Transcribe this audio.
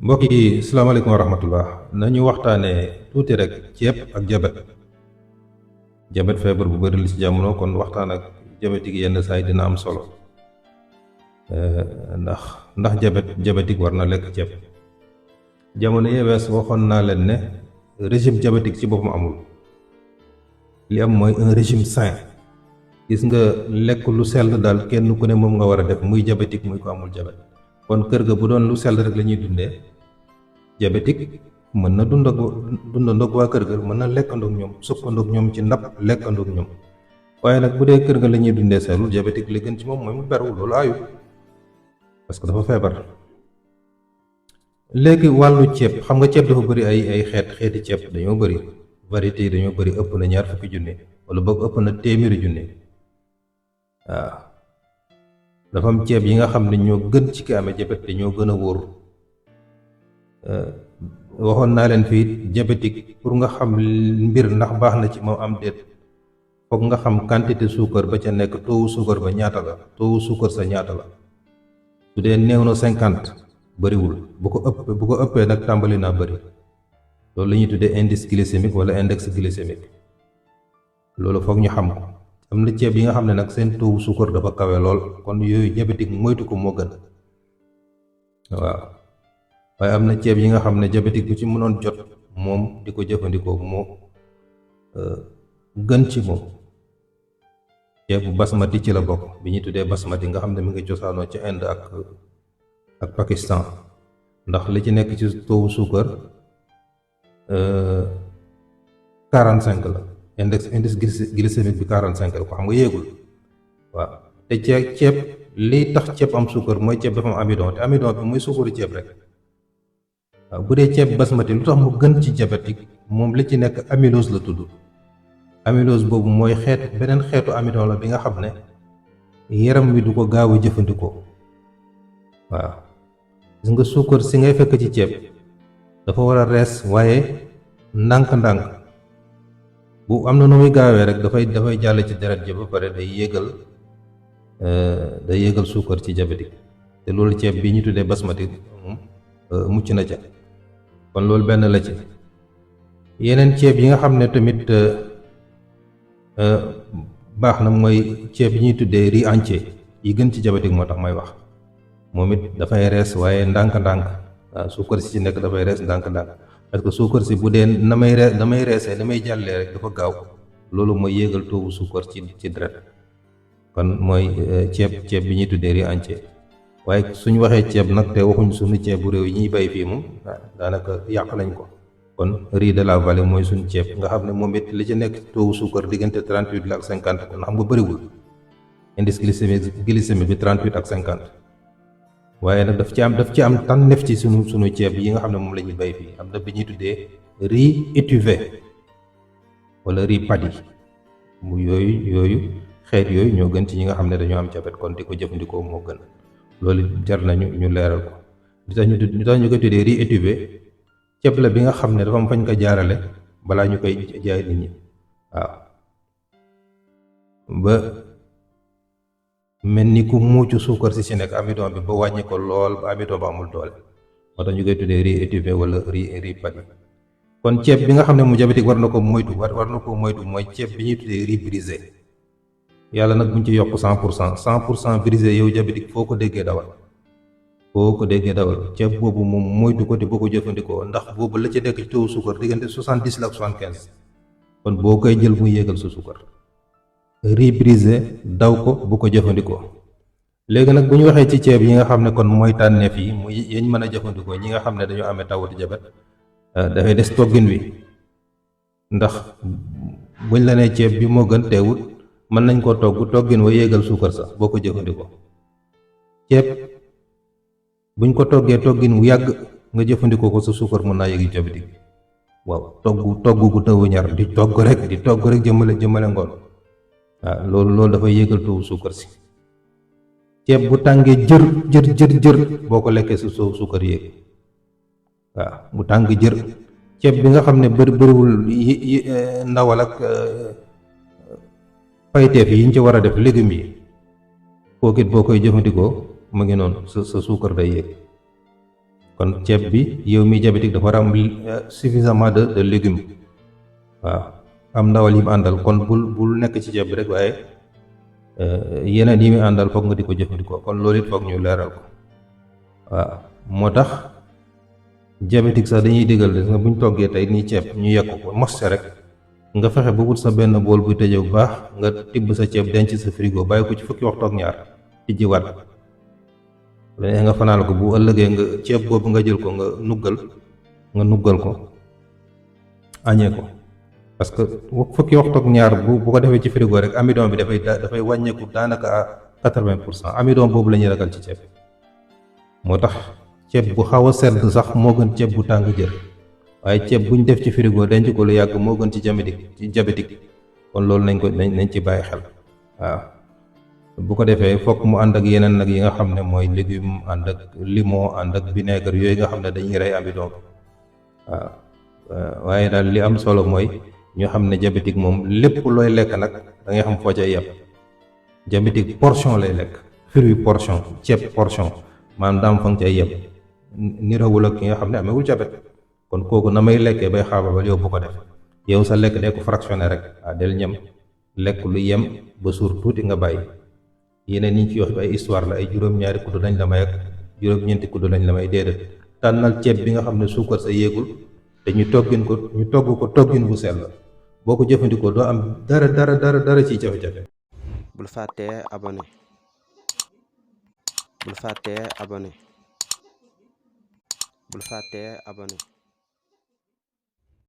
mbokk yi salaamaaleykum wa rahmatullah nañu waxtaanee tuuti rek ceeb ak jabet jabet feebar bu bëri li ci jamono kon waxtaan ak jabetik yenn saay dina am solo. ndax jabetik war na lekk ceeb. jamono yee wees waxoon naa leen ne régime jabetik ci boppam amul, li am mooy un régime sain. gis nga lekk lu sell daal kenn ku ne moom nga war a def, muy jabetik muy ko amul jabet. kon kër ga bu doon lu sell rek la ñuy dundee, diabétique mën na dundandoog waa kër ga, mën na lekkandoog ñoom, suppandoog ñoom ci ndab, lekkandoog ñoom. waaye nag bu dee kër ga la ñuy dundee sellul, diabétique li gën ci moom mooy mu beru. loolu aayul parce que dafa feebar. léegi wàllu ceeb, xam nga ceeb dafa bëri ay xeeti ceeb dañoo bëri, variété yi dañoo bëri, ëpp na 20 junni wala boog ëpp na téeméeri junni. waaw dafa am ceeb yi nga xam ne ñoo gën ci ki amee diabète te ñoo gën a wóor. waxoon naa leen fii diabétique pour nga xam mbir ndax baax na ci moom am déet, foog nga xam quantité suukar ba ca nekk, taux suukar ba ñaata la, taux suukar sa ñaata la. su dee néew na 50 bëriwul, bu ko ëppee nag tàmbali naa bëri. loolu la ñuy tuddee indice glycémique wala index glycémique. loolu foog ñu xam ko. am na ceeb yi nga xam ne nag seen taux suukar dafa kawe lool, kon yooyu diabétique moytu ko moo gën. waaw waaye am na ceeb yi nga xam ne diabétique bu ci mënoon jot moom di ko jëfandikoo moo gën ci moom. ceebu basmati ci la bokk, bi ñuy tuddee basmati nga xam ne mi ngi cosaanoo ci Inde ak Pakistan, ndax li ci nekk ci taux suukar 45 la. indice glycémique bi 45 la ko, xam nga yéegul. waaw te ceeb liy tax ceeb am suukar mooy ceeb dafa am amidon, te amidon bi mooy suukaru ceeb rek. waaw bu dee ceeb basmati lu tax mu gën ci diabétique, moom li ci nekk amylose la tudd. amylose boobu mooy beneen xeetu amidon la bi nga xam ne yaram wi du ko gaaw a jëfandikoo. waaw gis nga suukar si ngay fekk ci ceeb dafa war a rees, waaye ndànk-ndànk. bu am na nu muy gaawee rek dafay jàll ci deret ji ba pare day yéegal suukar ci diabétique. te loolu ceeb bi ñu tuddee basmati mucc na ca. kon loolu benn la ci. yeneen ceeb yi nga xam ne tamit baax na mooy ceeb yi ñuy tuddee riz entier yi gën ci diabétique, moo tax may wax. moom it dafay rees waaye ndànk-ndànk. waaw suukar si ci nekk dafay rees ndànk-ndànk, parce que suukar si bu dee damay reesee damay jàllee rek dafa gaaw, loolu mooy yéegal taux suukar ci deret. kon mooy ceeb bi ñuy tuddee riz entier. waaye suñu waxee ceeb nag te waxuñ suñu ceeb bu réew yi ñuy bay fii moom daanaka yàq nañ ko. kon riz de la vallée mooy suñu ceeb nga xam ne moom it li ci nekk taux suukar diggante 38 la ak 50, kon xam nga bëriwul. indice glycémique bi 38 ak 50. waaye nag daf ci am tànneef ci sunu ceeb yi nga xam ne moom la ñuy bay fii. am na bi ñuy tuddee riz étuvé wala riz paddy. mu yooyu xeet yooyu ñoo gën ci ñi nga xam ne dañoo am diabète, kon di ko jëfandikoo moo gën. loolu jar nañu ñu leeral ko. li tax ñu koy tuddee riz étuvé, ceeb la bi nga xam ne dafa am fañ ko jaarale balaa ñu koy jaay nit ñi. waaw ba mel ni ku muucu suukar si nekk amidon bi ba wàññi ko lool, ba amidon ba amul doole. moo tax ñu koy tuddee riz étuvé wala riz paddy. kon ceeb bi nga xam ne mu diabétique war na ko moytu mooy ceeb bi ñuy tuddee riz brisé. yàlla nag buñ ci yokk 100% brisé. yow diabétique foo ko déggee dawal. ceeb boobu moom moytu ko te boo ko jëfandikoo, ndax boobu la ci nekk ci taux suukar diggante 70 la ak 75. kon boo koy jël muy yéegal sa suukar. riz brisé daw ko, bu ko jëfandikoo. léegi nag bu ñu waxee ci ceeb yi nga xam ne kon mooy tànneef yi muy yañ mën a jëfandikoo ñi nga xam ne dañoo amee tawatu diabète, dafay des toggin wi. ndax buñ la nee ceeb bi moo gën, teewut mën nañ koo toggin wa yéegal suukar sax boo ko jëfandikoo. ceeb buñ ko toggin wu yàgg nga jëfandikoo ko, sa suukar mën naa yéegi diabétique. waaw togg gu tëwu ñar di togg rek jëmale ngoon. waaw loolu dafay yéegal taux suukar si. ceeb bu tàngee jër boo ko lekkee sa suukar yéeg. waaw bu tàng jër. ceeb bi nga xam ne bëriwul ndawal ak fayteef yi ñu ci war a def, légumes yi, kooku it boo koy jëfandikoo mu ngi noonu sa suukar day yéeg. kon ceeb bi yow mi diabétique dafa war a am suffisamment de légumes waaw am ndawal yi mu àndal kon bul nekk ci ceeb bi rek waaye yeneen yi muy àndal foog nga di ko jëfandikoo kon loolu it foog ñu leeral ko waaw moo tax diabétique sax dañuy digal de nga buñ toggee tey nii ceeb ñu yekk ko moste rek nga fexe ba wut sa benn bool bu tëjee bu baax nga tibb sa ceeb denc sa frigo bàyyi ko ci fukki waxtu ak ñaar tijjiwaat léegi nga fanaal ko bu ëllëgee nga ceeb boobu nga jël ko nga nuggal ko añee ko parce que fukki waxtu ak ñaar bu ko defee ci frigo rek amidon bi dafay wàññeeku daanaka à 80% amidon boobu la ñuy ragal ci ceeb moo tax ceeb bu xaw a sedd sax moo gën ceeb bu tàng jër waaye ceeb buñ def ci frigo denc ko lu yàgg moo gën ci diabétique kon loolu nañ ci bàyyi xel waaw bu ko defee fokk mu ànd ak yeneen nag yi nga xam ne mooy légume ànd ak limon ànd ak vinaigre yooyu nga xam ne dañuy rey amidon bi waaw waaye daal li am solo mooy ñu xam ne diabétique moom lépp looy lekk nag da ngay xam foo cay yem diabétique portion lay lekk fruit portion ceeb portion maanaam daam fa nga cay yem nirawul ak ki nga xam ne amewul diabète kon kooku na may lekkee bay xaababal yow bu ko def yow sa lekk dee ko fractionné rek del ñem lekk lu yem ba suur tuuti nga bàyyi yeneen yi ñu ci wax bi ay histoire la ay juróom-ñaari kuddu lañ la may ak juróom-ñeenti kuddu lañ la may déedéet tànnal ceeb bi nga xam ne suukar sa yéegul te ñu togg ko toggin bu sell boo ko jëfandikoo doo am dara ci jafe-jafe. bul fàttee abonné